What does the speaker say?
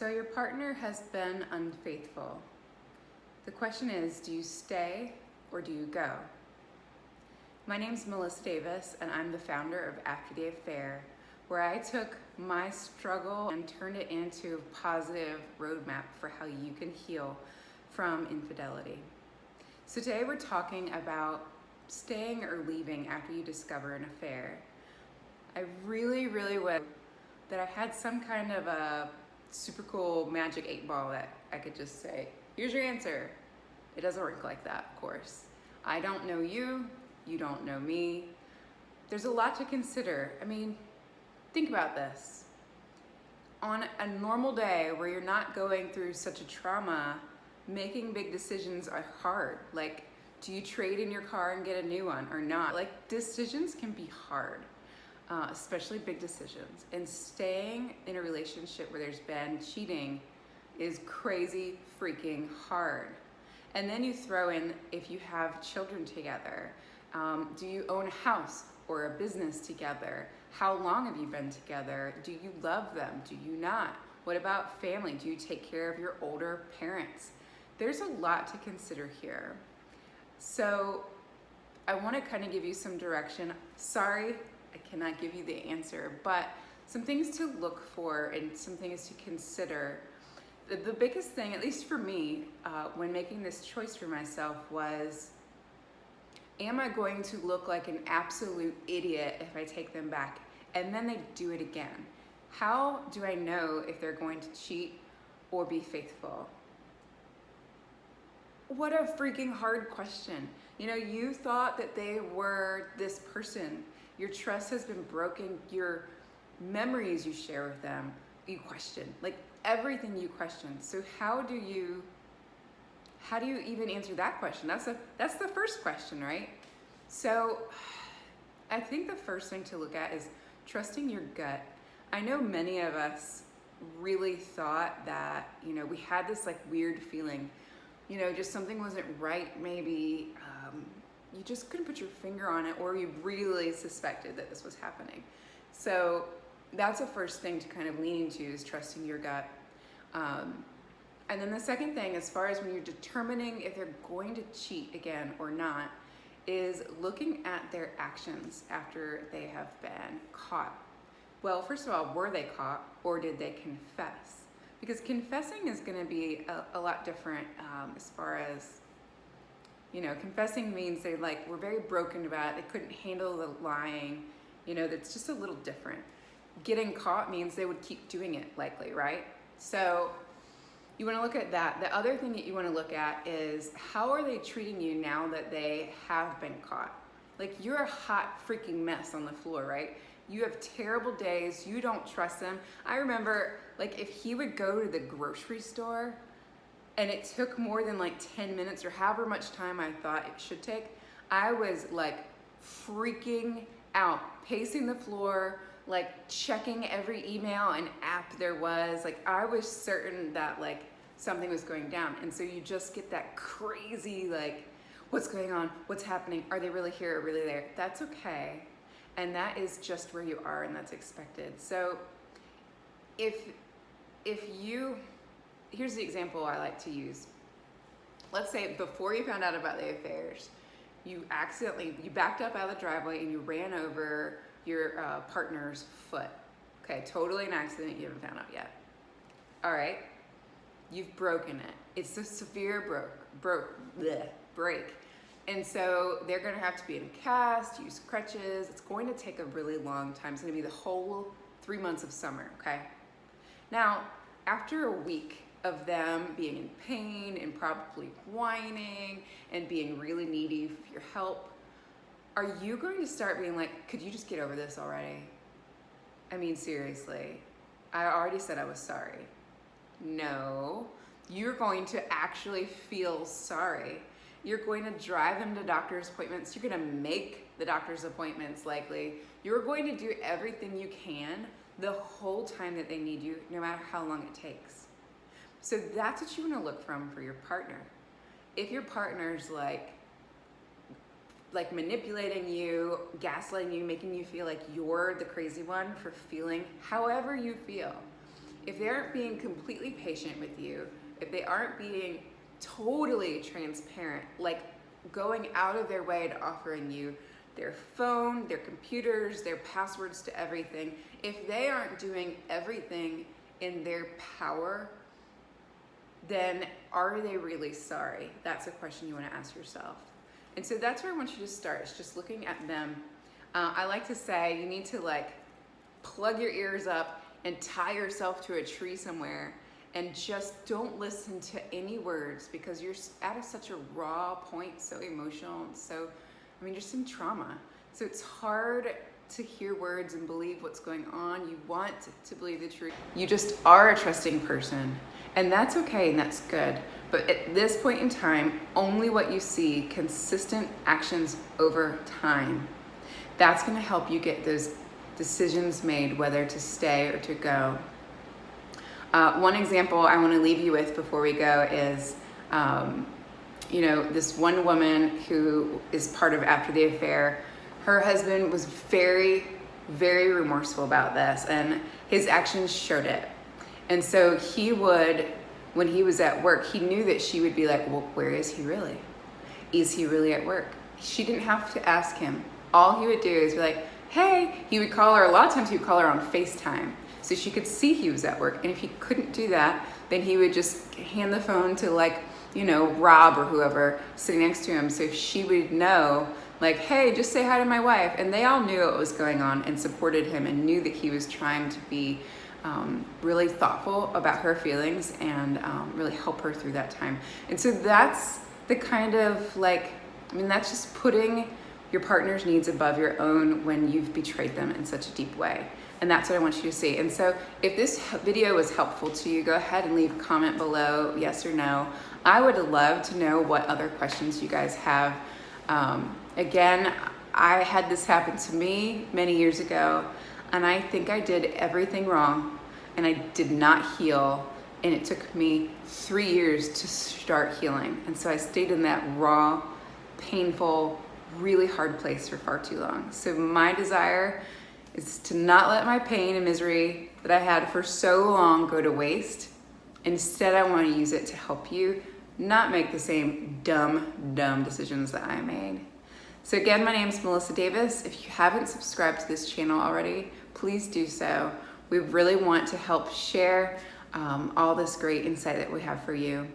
So your partner has been unfaithful. The question is, do you stay or do you go? My name's Melissa Davis, and I'm the founder of After the Affair, where I took my struggle and turned it into a positive roadmap for how you can heal from infidelity. So today we're talking about staying or leaving after you discover an affair. I really wish that I had some kind of a super cool magic 8-ball that I could just say, here's your answer. It doesn't work like that, of course. I don't know you, you don't know me. There's a lot to consider. I mean, think about this. On a normal day where you're not going through such a trauma, making big decisions are hard. Like, do you trade in your car and get a new one or not? Like, decisions can be hard. Especially big decisions. And staying in a relationship where there's been cheating is crazy freaking hard. And then you throw in, if you have children together, do you own a house or a business together? How long have you been together? Do you love them? Do you not? What about family? Do you take care of your older parents? There's a lot to consider here. So I want to kind of give you some direction. Sorry, I cannot give you the answer, but some things to look for and some things to consider. The biggest thing, at least for me, when making this choice for myself was, am I going to look like an absolute idiot if I take them back and then they do it again? How do I know if they're going to cheat or be faithful? What a freaking hard question. You know, you thought that they were this person. Your trust has been broken. Your memories you share with them, you question. Like, everything you question. So how do you even answer that question? That's the first question, right? So I think the first thing to look at is trusting your gut. I know many of us really thought that, you know, we had this like weird feeling, you know, just something wasn't right, maybe. You just couldn't put your finger on it, or you really suspected that this was happening. So that's the first thing to kind of lean into, is trusting your gut. And then the second thing, as far as when you're determining if they're going to cheat again or not, is looking at their actions after they have been caught. Well, first of all, were they caught or did they confess? Because confessing is going to be a lot different as far as, you know, confessing means they were very broken about it. They couldn't handle the lying. You know, that's just a little different. Getting caught means they would keep doing it, likely, right? So you want to look at that. The other thing that you want to look at is, how are they treating you now that they have been caught? Like, you're a hot freaking mess on the floor, right? You have terrible days. You don't trust them. I remember, like, if he would go to the grocery store and it took more than like 10 minutes or however much time I thought it should take, I was like freaking out, pacing the floor, like checking every email and app there was. Like, I was certain that like something was going down. And so you just get that crazy, like, what's going on? What's happening? Are they really here or really there? That's okay. And that is just where you are, and that's expected. So if you, here's the example I like to use. Let's say before you found out about the affairs, you backed up out of the driveway and you ran over your partner's foot. Okay, totally an accident, you haven't found out yet. All right, you've broken it. It's a severe break. And so they're gonna have to be in a cast, use crutches. It's going to take a really long time. It's gonna be the whole 3 months of summer, okay? Now, after a week of them being in pain and probably whining and being really needy for your help, are you going to start being like, could you just get over this already? I mean, seriously, I already said I was sorry. No, you're going to actually feel sorry. You're going to drive them to doctor's appointments. You're going to make the doctor's appointments, likely. You're going to do everything you can the whole time that they need you, no matter how long it takes. So that's what you want to look for your partner. If your partner's like manipulating you, gaslighting you, making you feel like you're the crazy one for feeling however you feel, If they aren't being completely patient with you, if they aren't being totally transparent, like going out of their way to offering you their phone, their computers, their passwords to everything, if they aren't doing everything in their power, then are they really sorry? That's a question you want to ask yourself. And so that's where I want you to start. It's just looking at them. I like to say you need to like plug your ears up and tie yourself to a tree somewhere and just don't listen to any words, because you're at such a raw point, so emotional, and so, I mean, just in trauma. So it's hard to hear words and believe what's going on. You want to believe the truth. You just are a trusting person, and that's okay and that's good. But at this point in time, only what you see, consistent actions over time, that's gonna help you get those decisions made, whether to stay or to go. One example I want to leave you with before we go is, this one woman who is part of After the Affair. Her husband was very, very remorseful about this, and his actions showed it. And so he would, when he was at work, he knew that she would be like, well, where is he really? Is he really at work? She didn't have to ask him. All he would do is be like, hey, he would call her. A lot of times he would call her on FaceTime so she could see he was at work. And if he couldn't do that, then he would just hand the phone to Rob or whoever sitting next to him, so she would know, like, hey, just say hi to my wife. And they all knew what was going on and supported him and knew that he was trying to be really thoughtful about her feelings and really help her through that time. And so that's the kind of that's just putting your partner's needs above your own when you've betrayed them in such a deep way. And that's what I want you to see. And so if this video was helpful to you, go ahead and leave a comment below, yes or no. I would love to know what other questions you guys have. Again, I had this happen to me many years ago, and I think I did everything wrong, and I did not heal, and it took me 3 years to start healing. And so I stayed in that raw, painful, really hard place for far too long. So my desire is to not let my pain and misery that I had for so long go to waste. Instead, I want to use it to help you not make the same dumb decisions that I made. So again, my name is Melissa Davis. If you haven't subscribed to this channel already, please do so. We really want to help share all this great insight that we have for you.